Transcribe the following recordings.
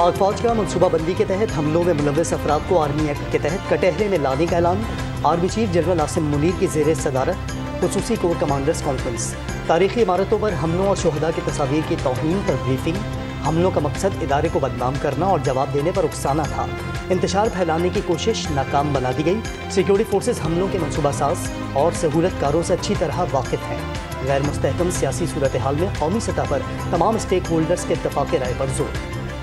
पाक फौज का मनसूबा बंदी के तहत हमलों में मुलव्वस अफराद को आर्मी एक्ट के तहत कटहरे में लाने का ऐलान। Army chief general Asim Munir की ज़ेर सदारत खुसूसी कोर कमांडर्स कॉन्फ्रेंस। तारीखी इमारतों पर हमलों और शोहदा की तस्वीर की तौहीन पर ब्रीफिंग। हमलों का मकसद इदारे को बदनाम करना और जवाब देने पर उकसाना था। इंतशार फैलाने की कोशिश नाकाम बना दी गई। सिक्योरिटी फोर्सेस हमलों के मनसूबा साज और सहूलतकारों से अच्छी तरह वाकिफ हैं। गैर मुस्तहकम सियासी सूरत हाल में कौमी सतह पर तमाम स्टेक होल्डर्स के इत्तफाक़ राय पर जोर।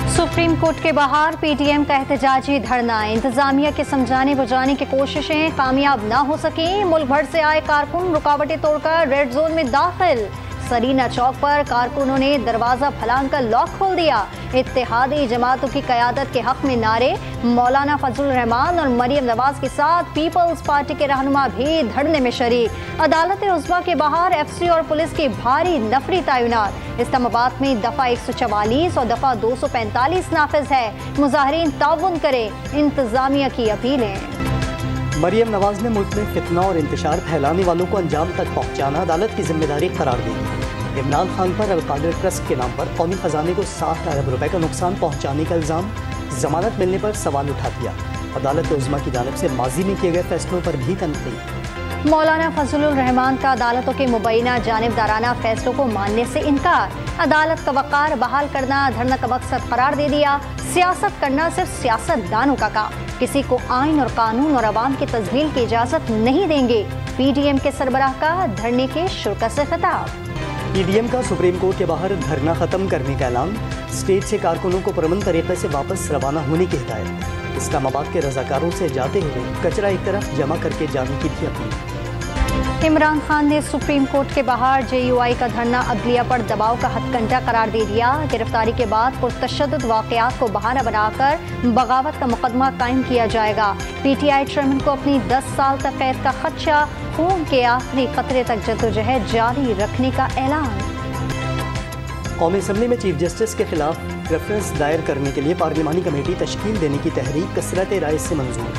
सुप्रीम कोर्ट के बाहर पीटीएम का एहतजाजी धरना। इंतजामिया के समझाने बुझाने की कोशिशें कामयाब न हो सकी। मुल्क भर से आए कारकुन रुकावटें तोड़कर रेड जोन में दाखिल। सरीना चौक पर कारकुनों ने दरवाजा फलांग कर लॉक खोल दिया। इत्तेहादी जमातों की क़यादत के हक में नारे। मौलाना फजल रहमान और मरियम नवाज के साथ पीपल्स पार्टी के रहनुमा भी धरने में शरीक। अदालत उज़्मा के बाहर एफसी और पुलिस की भारी नफरी तैनात। इस्लामाबाद में दफ़ा 144 और दफ़ा 245 नाफिज है। मुजाहिरीन ताउन करें, इंतजामिया की अपीलें। मरियम नवाज ने मुल्क में फितना और इंतशार फैलाने वालों को अंजाम तक पहुँचाना अदालत की जिम्मेदारी करार दी। इमरान खान पर अलकादिर ट्रस्ट के नाम पर कौमी खजाने को 7 अरब रुपए का नुकसान पहुँचाने का इल्ज़ाम। जमानत मिलने पर सवाल उठा दिया। अदालत उज़्मा की जानिब से माजी में किए गए फैसलों पर भी तनकीद। मौलाना फजलुर रहमान का अदालतों के मुबैना जानिबदाराना फैसलों को मानने से इनकार। अदालत का वक़ार बहाल करना धरना का मकसद करार दे दिया। सियासत करना सिर्फ सियासतदानों का काम। किसी को आइन और कानून और अवाम की तज़लील की इजाज़त नहीं देंगे। पीडीएम के सरबराह का धरने के शुरा से खिताब। पीडीएम का सुप्रीम कोर्ट के बाहर धरना खत्म करने का ऐलान। स्टेज से कारकुनों को पुरअमन तरीके से वापस रवाना होने की हिदायत। इस्लामाबाद के रजाकारों से जाते हुए कचरा एक तरफ जमा करके जाने की भी अपील। इमरान खान ने सुप्रीम कोर्ट के बाहर जेयूआई का धरना अदलिया पर दबाव का हथकंडा करार दे दिया। गिरफ्तारी के बाद पुरतशद्दुद वाक़यात को बहाना बनाकर बगावत का मुकदमा कायम किया जाएगा। पीटीआई चेयरमैन को अपनी 10 साल तक कैद का खदशा। खून के आखिरी कतरे तक जद्दोजहद जारी रखने का ऐलान। कौमी असम्बली में चीफ जस्टिस के खिलाफ रेफरेंस दायर करने के लिए पार्लिमानी कमेटी तश्कील देने की तहरीक कसरत राय से मंजूर।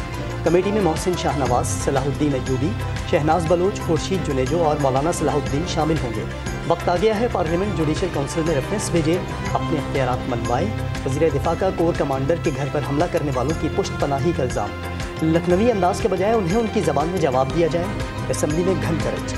कमेटी में मोहसिन शाहनवाज, सलाहुद्दीन अय्यूबी, शहनाज बलोच, खुर्शीद जुनेजो और मौलाना सलाहुद्दीन शामिल होंगे। वक्त आ गया है पार्लियामेंट जुडिशल काउंसिल में रेफरेंस भेजे, अपने इख्तियारात मनवाए। वज़ीर दिफा का कोर कमांडर के घर पर हमला करने वालों की पुश्त पनाही का इल्ज़ाम। लखनवी अंदाज के बजाय उन्हें उनकी ज़बान में जवाब दिया जाए। असम्बली में घन करज।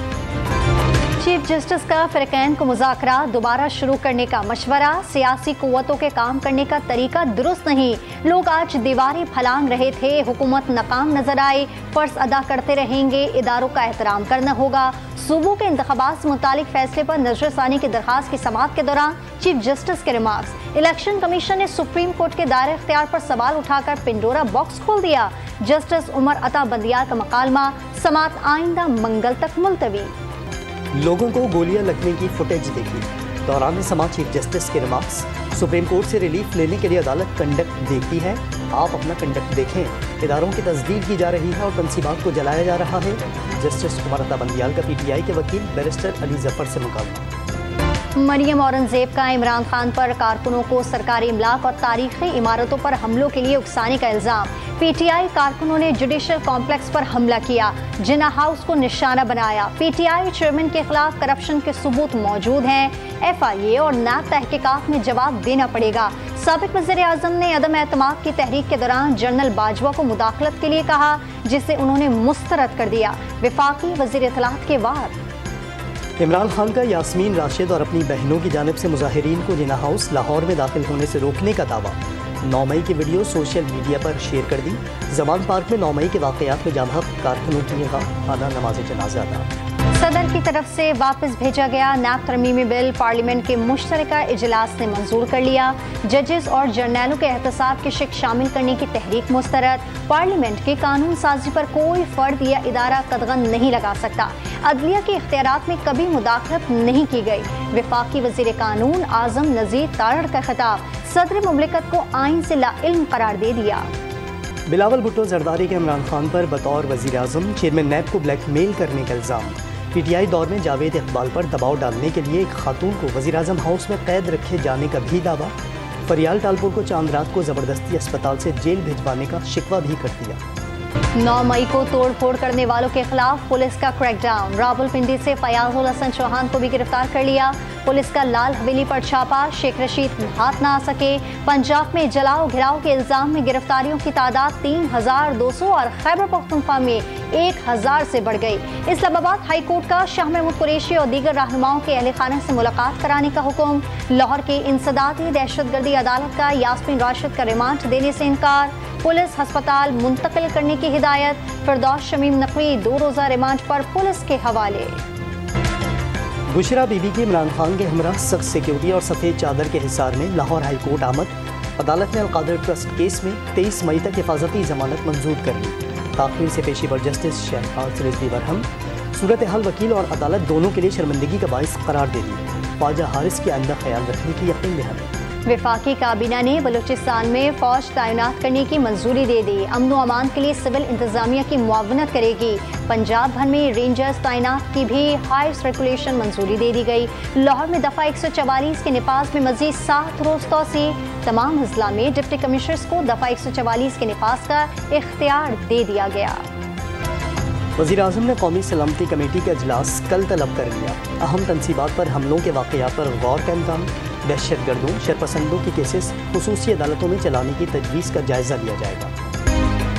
चीफ जस्टिस का फ़िरक़ैन को मुज़ाकरा दोबारा शुरू करने का मशवरा। सियासी क़ुव्वतों के काम करने का तरीका दुरुस्त नहीं। लोग आज दीवारें फलांग रहे थे। हुकूमत नाकाम नजर आई। फ़र्ज़ अदा करते रहेंगे। इदारों का एहतराम करना होगा। सूबों के इंतख़ाबात से मुतालिक फैसले पर नज़रसानी की दरख्वास्त की समाअत के दौरान चीफ जस्टिस के रिमार्क्स। इलेक्शन कमीशन ने सुप्रीम कोर्ट के दायरे इख्तियार पर सवाल उठाकर पिंडोरा बॉक्स खोल दिया। जस्टिस उमर अता बंदियार का मकालमा। समाअत आइंदा मंगल तक मुलतवी। लोगों को गोलियां लगने की फुटेज देखी। दौरान समाअत चीफ जस्टिस के रिमार्क्स। सुप्रीम कोर्ट से रिलीफ लेने के लिए अदालत कंडक्ट देखती है। आप अपना कंडक्ट देखें। इदारों की तस्दीक की जा रही है और तनसीबात को जलाया जा रहा है। जस्टिस उमर अता बंदियाल का पीटीआई के वकील बैरिस्टर अली जफर से मुकाबला। मरियम औरंगजेब का इमरान खान पर कारकुनों को सरकारी इमलाक और तारीखी इमारतों पर हमलों के लिए उकसाने का इल्ज़ाम। पीटीआई कारकुनों ने जुडिशल कॉम्प्लेक्स पर हमला किया। जिन्ना हाउस को निशाना बनाया। पीटीआई चेयरमैन के खिलाफ करप्शन के सबूत मौजूद हैं। एफआईए और नैब तहकीकात में जवाब देना पड़ेगा। साबिक वज़ीर आज़म ने अदम एतमाद की तहरीक के दौरान जनरल बाजवा को मुदाखलत के लिए कहा, जिसे उन्होंने मुस्तरद कर दिया। वफाकी वज़ीर इत्तलात के वार। इमरान खान का यास्मीन राशिद और अपनी बहनों की जानिब से मुजाहिरीन को जिन्ना हाउस लाहौर में दाखिल होने से रोकने का दावा। 9 मई की वीडियो सोशल मीडिया पर शेयर कर दी। जमान पार्क में 9 मई के वाक़यात में जाम कारकुनों की आना नमाज जनाजा अदा। सदर की तरफ से वापस भेजा गया नैब तरमीमी बिल पार्लियामेंट के मुश्तरका इजलास ने मंजूर कर लिया। जजेस और जर्नैलों के एहतसाब की शिक शामिल करने की तहरीक मुस्तरद। पार्लियामेंट की कानून साजी पर कोई फर्द या इदारा कदगन नहीं लगा सकता। अदलिया के इख्तियारात में कभी मुदाखलत नहीं की गई। वफाकी वज़ीर कानून आज़म नज़ीर तारड़ का खिताब। सदर मुमलिकत को आइन से लाइल्म करार दे दिया। बिलावल भुट्टो जरदारी के इमरान खान पर बतौर वज़ीर आज़म चेयरमैन नैब को ब्लैकमेल करने का इल्ज़ाम। पीटीआई दौर में जावेद इकबाल पर दबाव डालने के लिए एक खातून को वज़ीर आज़म हाउस में कैद रखे जाने का भी दावा। फरियाल टालपुर को चांद रात को ज़बरदस्ती अस्पताल से जेल भिजवाने का शिकवा भी कर दिया। 9 मई को तोड़ फोड़ करने वालों के खिलाफ पुलिस का क्रैकडाउन। रावलपिंडी से फयाजुल हसन चौहान को भी गिरफ्तार कर लिया। पुलिस का लाल हवेली पर छापा, शेख रशीद हाथ न आ सके। पंजाब में जलाओ घिराव के इल्जाम में गिरफ्तारियों की तादाद 3200 और खैबर पख्तूनख्वा में 1000 से बढ़ गई। इस्लामाबाद हाई कोर्ट का शाह महमूद कुरैशी और दीगर रहनुमाओं के अहल खाना से मुलाकात कराने का हुक्म। लाहौर की इंसदादी दहशतगर्दी अदालत का यास्मीन राशिद का रिमांड देने से इनकार। पुलिस अस्पताल मुंतकिल करने की हिदायत। फिरदौस शमीम नकवी 2 रोज़ा रिमांड पर पुलिस के हवाले। बुशरा बीबी की इमरान खान के हमरा सख्त सिक्योरिटी और सफ़ेद चादर के हिसार में लाहौर हाई कोर्ट आमद। अदालत ने अलकादर ट्रस्ट केस में 23 मई तक हिफाजती जमानत मंजूर कर ली। ताख़ीर से पेशी पर जस्टिस शहबाज रिजवी बरहम सूरत हाल वकील और अदालत दोनों के लिए शर्मिंदगी का बाइस करार दे दी। ख्वाजा हारिस के आइंदा ख्याल रखने की यकीन दहानी। वफाकी काबीना ने बलूचिस्तान में फौज तैनात करने की मंजूरी दे दी। अमन व अमान के लिए सिविल इंतजामिया की मुआवनत करेगी। पंजाब भर में रेंजर्स तैनात की भी हाई सर्कुलेशन मंजूरी दे दी गई। लाहौर में दफ़ा 144 के निफाज में मजीद 7 रोज़ तोसी। तमाम अजला में डिप्टी कमिश्नर्स को दफ़ा 144 के निफाज का इख्तियार दे दिया गया। वज़ीर-ए-आज़म ने कौमी सलामती कमेटी का इजलास कल तलब कर लिया। अहम तनसीबात पर हमलों के वाक़यात पर गौर का इम्कान। दहशतगर्दों शरपसंदों के केसेस खुसूसी अदालतों में चलाने की तजवीज़ का जायज़ा लिया जाएगा।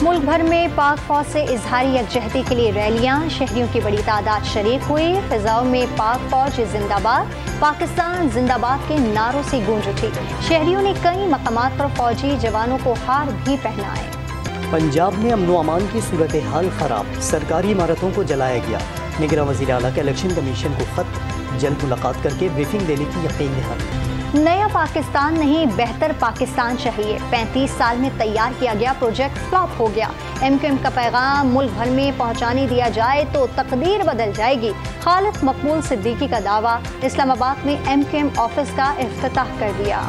मुल्क भर में पाक फौज से इजहारी यकजहती के लिए रैलियां। शहरियों की बड़ी तादाद शरीक हुई। फिजाओं में पाक फौज जिंदाबाद, पाकिस्तान जिंदाबाद के नारों से गूंज उठी। शहरियों ने कई मकामात पर फौजी जवानों को हार भी पहनाए। पंजाब में अमन व अमान की सूरत हाल खराब। सरकारी इमारतों को जलाया गया। निगरान वज़ीर आला का इलेक्शन कमीशन को खत, जल्द मुलाकात करके ब्रीफिंग देने की यकीन दहानी। नया पाकिस्तान नहीं, बेहतर पाकिस्तान चाहिए। 35 साल में तैयार किया गया प्रोजेक्ट फ्लॉप हो गया। MQM का पैगाम मुल्क भर में पहुंचाने दिया जाए तो तकदीर बदल जाएगी। खालिद मकबूल सिद्दीकी का दावा। इस्लामाबाद में MQM ऑफिस का इफ्तिताह कर दिया।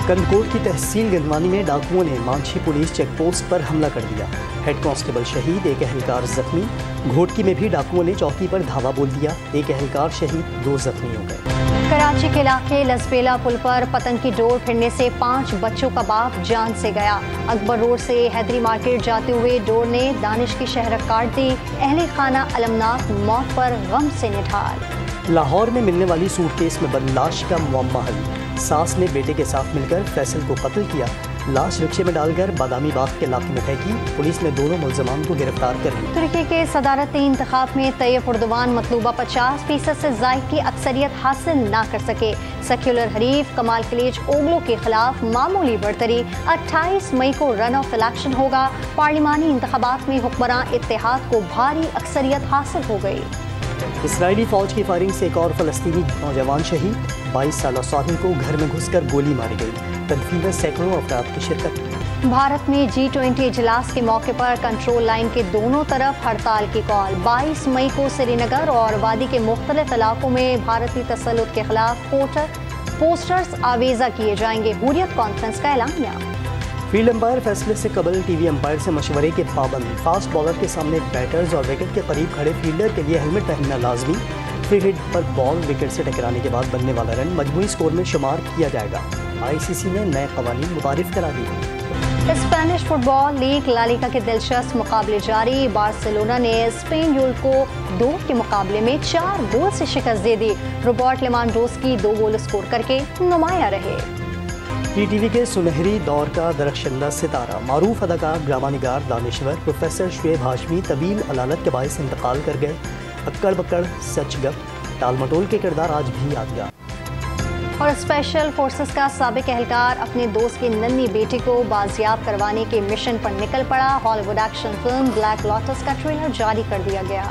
कंदकोट की तहसील गंदवानी में डाकुओं ने मांझी पुलिस चेक पोस्ट पर हमला कर दिया। हेड कांस्टेबल शहीद, एक एहलकार जख्मी। घोटकी में भी डाकुओं ने चौकी पर धावा बोल दिया। एक एहलकार शहीद, 2 जख्मी हो गए। कराची के इलाके लसबेला पुल पर पतंग की डोर फिरने से 5 बच्चों का बाप जान से गया। अकबर रोड से हैदरी मार्केट जाते हुए डोर ने दानिश की शहरक काट दी। अहले खाना अलमनाक मौत पर गम से निढाल। लाहौर में मिलने वाली सूटकेस में बंद लाश का मुअम्मा हल। सास ने बेटे के साथ मिलकर फैसल को कत्ल किया। लाश रिक्शे में डालकर बादामी बाग के इलाके में फेंकी। पुलिस ने दोनों मुलजमान को गिरफ्तार कर लिया। तुर्की के सदारती इंतखाब में तैयब उर्दवान मतलूबा 50% से ज़ायद की अक्सरियत हासिल ना कर सके। सेक्युलर हरीफ कमाल खलीज ओगलो के खिलाफ मामूली बढ़तरी। 28 मई को रन ऑफ इलेक्शन होगा। पार्लिमानी इंतखाबात में हुक्मरान इत्तेहाद को भारी अक्सरियत हासिल हो गई। इसराइली फौज की फायरिंग से एक और फलस्तीनी नौजवान शहीद। 22 साला स्वाधीन को घर में घुसकर गोली मारी गई। तदफीन में सैकड़ों अफराद की शिरकत। भारत में G20 इजलास के मौके पर कंट्रोल लाइन के दोनों तरफ हड़ताल की कॉल। 22 मई को श्रीनगर और वादी के मुख्तलिफ इलाकों में भारतीय तसल्लुत के खिलाफ पोस्टर्स आवेजा किए जाएंगे। हुर्रियत कॉन्फ्रेंस का ऐलानिया। फील्ड एम्पायर फैसले से कबल टीवी एम्पायर से मशवरे के पाबंद। फास्ट बॉलर के सामने बैटर्स और विकेट के करीब खड़े फील्डर के लिए हेलमेट पहनना लाजमी। फ्री हिट पर बॉल विकेट से टकराने के बाद बनने वाला रन मजमूई स्कोर में शुमार किया जाएगा। ICC ने नए कवानीन मुतारिफ करा दिए। Spanish football league La Liga के दिलचस्प मुकाबले जारी। बार्सिलोना ने स्पेन को 2 के मुकाबले में 4 गोल से शिकस्त दे दी। रॉबर्ट लेवांडोव्स्की 2 गोल स्कोर करके नुमाया रहे। PTV के सुनहरी दौर का दरख्शंदा सितारा मारूफ अदाकार ड्रामा निगार दानिश्वर प्रोफेसर शुएब हाशमी तवील अलालत के बायस इंतकाल कर गए। अक्कड़ बक्कड़ सच गप टाल मटोल के किरदार आज भी यादगार। और स्पेशल फोर्सेस का साबिक एहलकार अपने दोस्त की नन्ही बेटी को बाजियाब करवाने के मिशन पर निकल पड़ा। Hollywood action film black lotus का ट्रेलर जारी कर दिया गया।